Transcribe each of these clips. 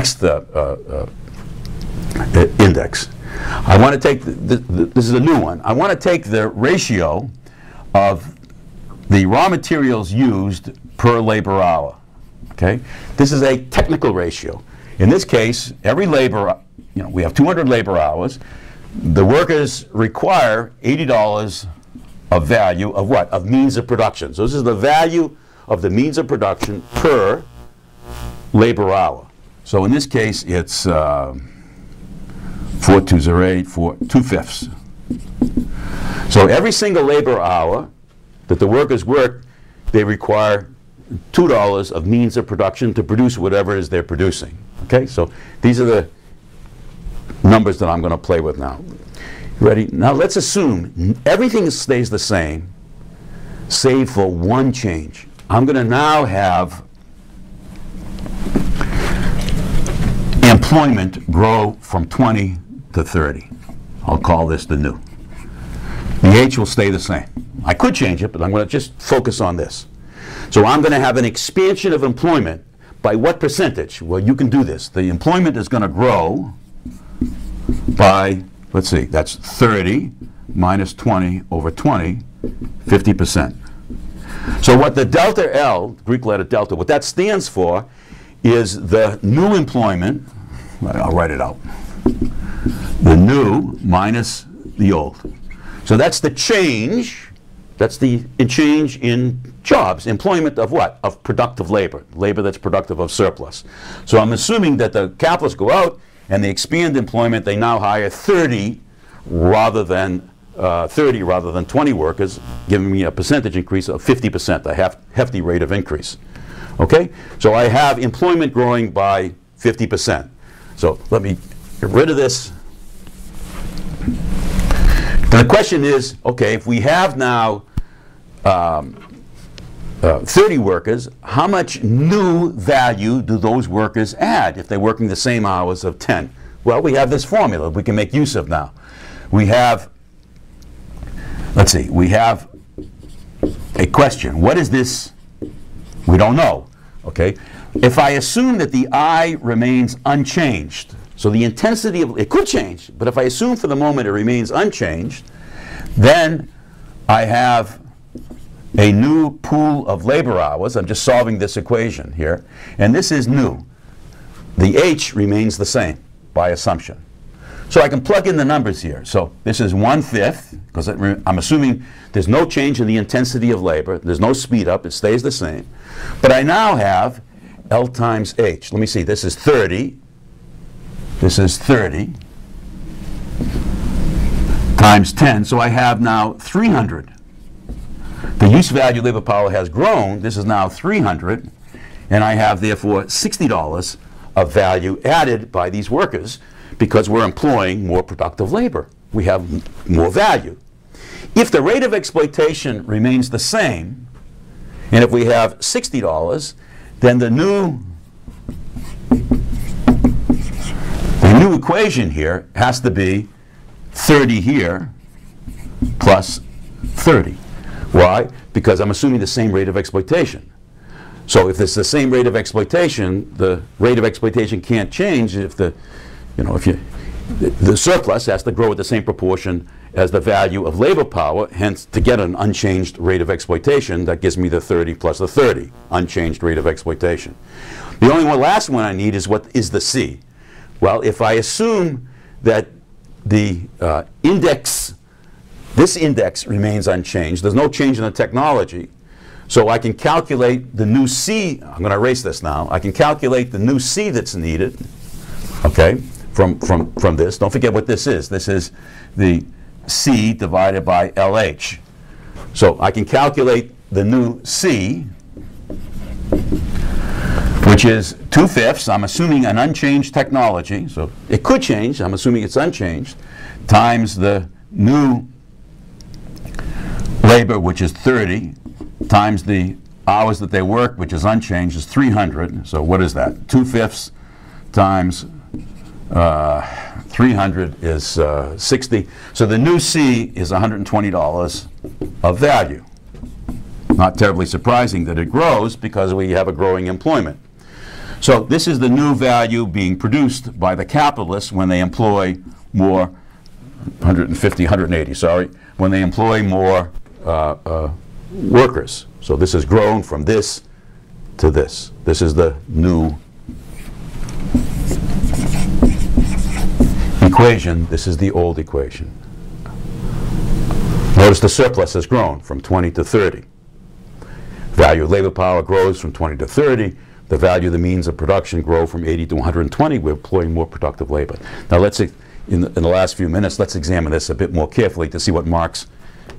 next index. I want to take, this is a new one. I want to take the ratio of the raw materials used per labor hour. Okay? This is a technical ratio. In this case, every labor, we have 200 labor hours. The workers require $80 of value of what? Of means of production. So this is the value of the means of production per labor hour. So in this case, it's 4208 for 2/5. So every single labor hour that the workers work, they require $2 of means of production to produce whatever it is they're producing. Okay, so these are the numbers that I'm going to play with now. Ready? Now let's assume everything stays the same, save for one change. I'm going to now have employment grow from 20 to 30. I'll call this the new. The H will stay the same. I could change it, but I'm going to just focus on this. So I'm going to have an expansion of employment. By what percentage? Well, you can do this. The employment is going to grow by, let's see, that's 30 minus 20 over 20, 50%. So what the delta L, Greek letter delta, what that stands for is the new employment. I'll write it out. The new minus the old. So that's the change. That's the change in jobs, employment of what? Of productive labor, labor that's productive of surplus. So I'm assuming that the capitalists go out and they expand employment. They now hire 30 rather than 20 workers, giving me a percentage increase of 50%, a hefty rate of increase. Okay? So I have employment growing by 50%. So let me get rid of this. The question is, okay, if we have now 30 workers, how much new value do those workers add if they're working the same hours of 10? Well, we have this formula we can make use of now. We have, let's see, we have a question. What is this? We don't know. Okay? If I assume that the I remains unchanged, so the intensity of, it could change, but if I assume for the moment it remains unchanged, then I have a new pool of labor hours. I'm just solving this equation here. And this is new. The H remains the same by assumption. So I can plug in the numbers here. So this is 1/5, because I'm assuming there's no change in the intensity of labor. There's no speed up. It stays the same. But I now have L times H. Let me see. This is 30. This is 30 times 10. So I have now 300. The use value of labor power has grown. This is now 300. And I have, therefore, $60 of value added by these workers because we're employing more productive labor. We have more value. If the rate of exploitation remains the same, and if we have $60, then the new equation here has to be 30 here plus 30. Why? Because I'm assuming the same rate of exploitation. So if it's the same rate of exploitation, the rate of exploitation can't change if the surplus has to grow at the same proportion as the value of labor power. Hence, to get an unchanged rate of exploitation, that gives me the 30 plus the 30, unchanged rate of exploitation. The only last one I need is what is the C. Well, if I assume that the this index remains unchanged, there's no change in the technology, so I can calculate the new C. I'm going to erase this now. I can calculate the new C that's needed, okay, from this. Don't forget what this is. This is the C divided by LH. So I can calculate the new C, which is 2/5. I'm assuming an unchanged technology. So it could change. I'm assuming it's unchanged, times the new labor, which is 30, times the hours that they work, which is unchanged, is 300. So what is that? 2/5 times 300 is 60. So the new C is $120 of value. Not terribly surprising that it grows because we have a growing employment. So this is the new value being produced by the capitalists when they employ more, 150, 180, sorry, when they employ more workers. So this has grown from this to this. This is the new equation. This is the old equation. Notice the surplus has grown from 20 to 30. Value of labor power grows from 20 to 30. The value of the means of production grow from 80 to 120. We're employing more productive labor. Now let's, in the last few minutes, let's examine this a bit more carefully to see what Marx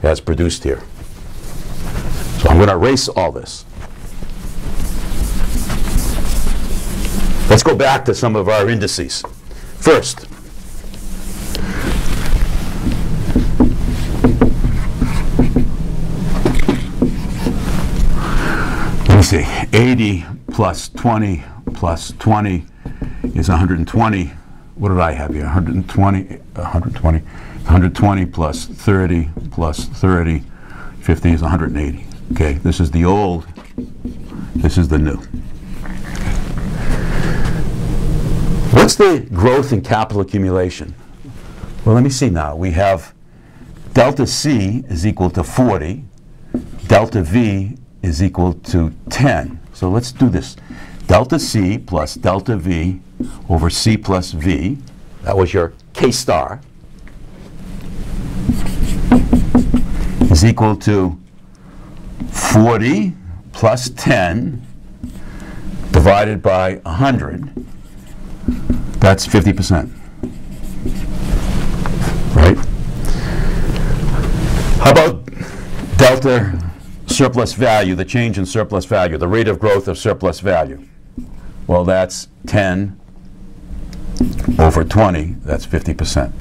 has produced here. So I'm going to erase all this. Let's go back to some of our indices. First, let me see, 80 plus 20 plus 20 is 120. What did I have here? 120 plus 30 plus 30, 50 is 180. Okay, this is the old, this is the new. What's the growth in capital accumulation? Well, let me see now. We have delta C is equal to 40, delta V is equal to 10. So let's do this. Delta C plus delta V over C plus V, that was your K star, is equal to 40 plus 10 divided by 100. That's 50%. Right? How about delta surplus value, the change in surplus value, the rate of growth of surplus value? Well, that's 10 over 20, that's 50%.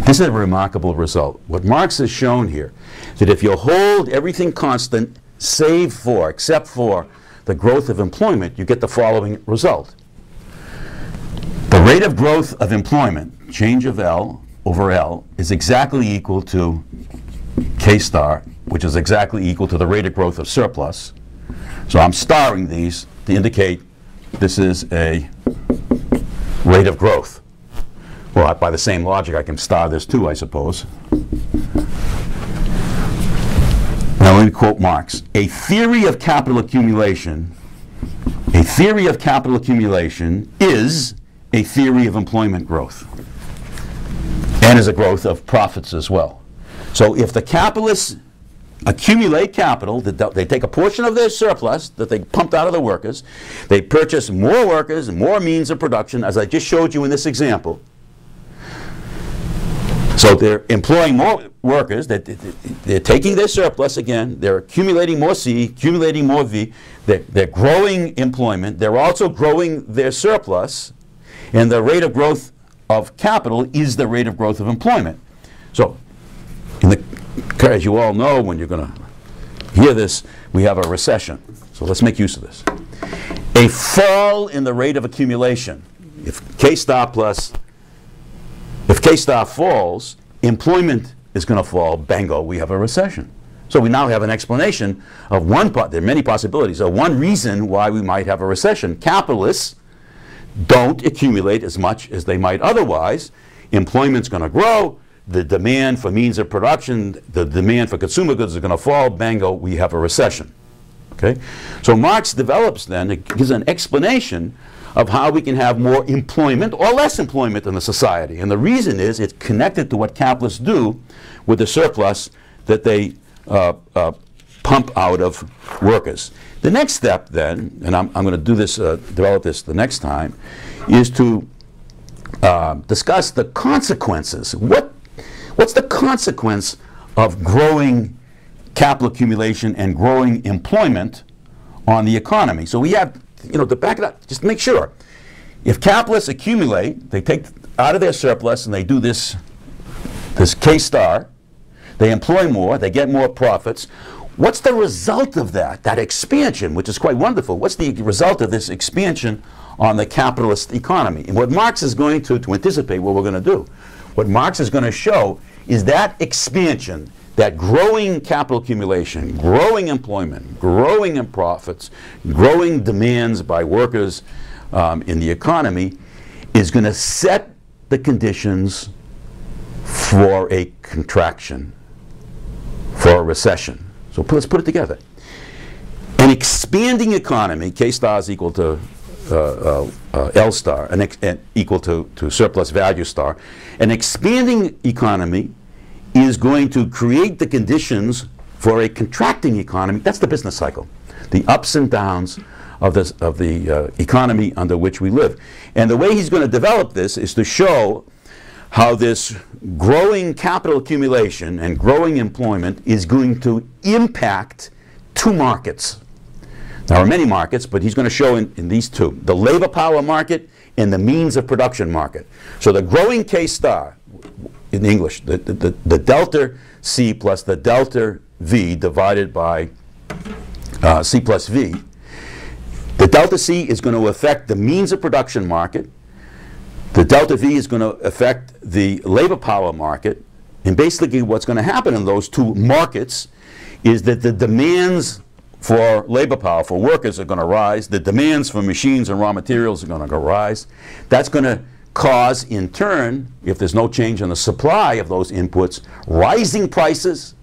This is a remarkable result. What Marx has shown here, that if you hold everything constant, save for, except for the growth of employment, you get the following result. The rate of growth of employment, change of L over L, is exactly equal to K star, which is exactly equal to the rate of growth of surplus. So I'm starring these to indicate this is a rate of growth. Well, by the same logic, I can star this too, I suppose. Now let me quote Marx. A theory of capital accumulation is a theory of employment growth, and is a growth of profits as well. So if the capitalists accumulate capital, they take a portion of their surplus that they pumped out of the workers, they purchase more workers, more means of production, as I just showed you in this example. So they're employing more workers, they're taking their surplus again, they're accumulating more C, accumulating more V, they're growing employment, they're also growing their surplus, and the rate of growth of capital is the rate of growth of employment. So, as you all know, when you're going to hear this, we have a recession. So let's make use of this. A fall in the rate of accumulation. If K star falls, employment is going to fall. Bango, we have a recession. So we now have an explanation of there are many possibilities. So one reason why we might have a recession. Capitalists don't accumulate as much as they might otherwise. Employment's going to grow. The demand for means of production, the demand for consumer goods is going to fall. Bango, we have a recession. Okay? So Marx develops then, it gives an explanation of how we can have more employment or less employment in the society. And the reason is it's connected to what capitalists do with the surplus that they pump out of workers. The next step then, and I'm going to do this, develop this the next time, is to discuss the consequences. What's the consequence of growing capital accumulation and growing employment on the economy? So we have, to back it up, just make sure. If capitalists accumulate, they take out of their surplus and they do this K star, they employ more, they get more profits. What's the result of that expansion, which is quite wonderful? What's the result of this expansion on the capitalist economy? And what Marx is going to anticipate what we're going to do, what Marx is going to show is that expansion, that growing capital accumulation, growing employment, growing in profits, growing demands by workers in the economy is going to set the conditions for a contraction, for a recession. So let's put it together. An expanding economy, K star is equal to L star, and equal to surplus value star. An expanding economy is going to create the conditions for a contracting economy. That's the business cycle, the ups and downs of the economy under which we live. And the way he's going to develop this is to show how this growing capital accumulation and growing employment is going to impact two markets. There are many markets, but he's going to show in these two, the labor power market and the means of production market. So the growing K star, in English, the delta C plus the delta V divided by C plus V, the delta C is going to affect the means of production market. The delta V is going to affect the labor power market. And basically what's going to happen in those two markets is that the demands for labor power, for workers, are going to rise. The demands for machines and raw materials are going to rise. That's going to cause, in turn, if there's no change in the supply of those inputs, rising prices.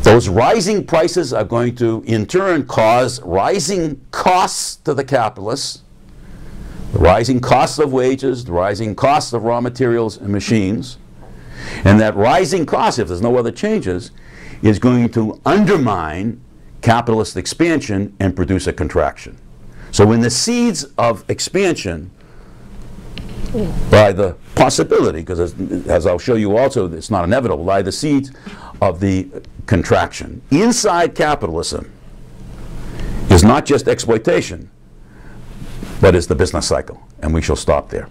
Those rising prices are going to, in turn, cause rising costs to the capitalists, the rising costs of wages, the rising costs of raw materials and machines. And that rising cost, if there's no other changes, is going to undermine capitalist expansion and produce a contraction. So in the seeds of expansion, by the possibility, because as I'll show you also, it's not inevitable, lie the seeds of the contraction. Inside capitalism is not just exploitation, but is the business cycle. And we shall stop there.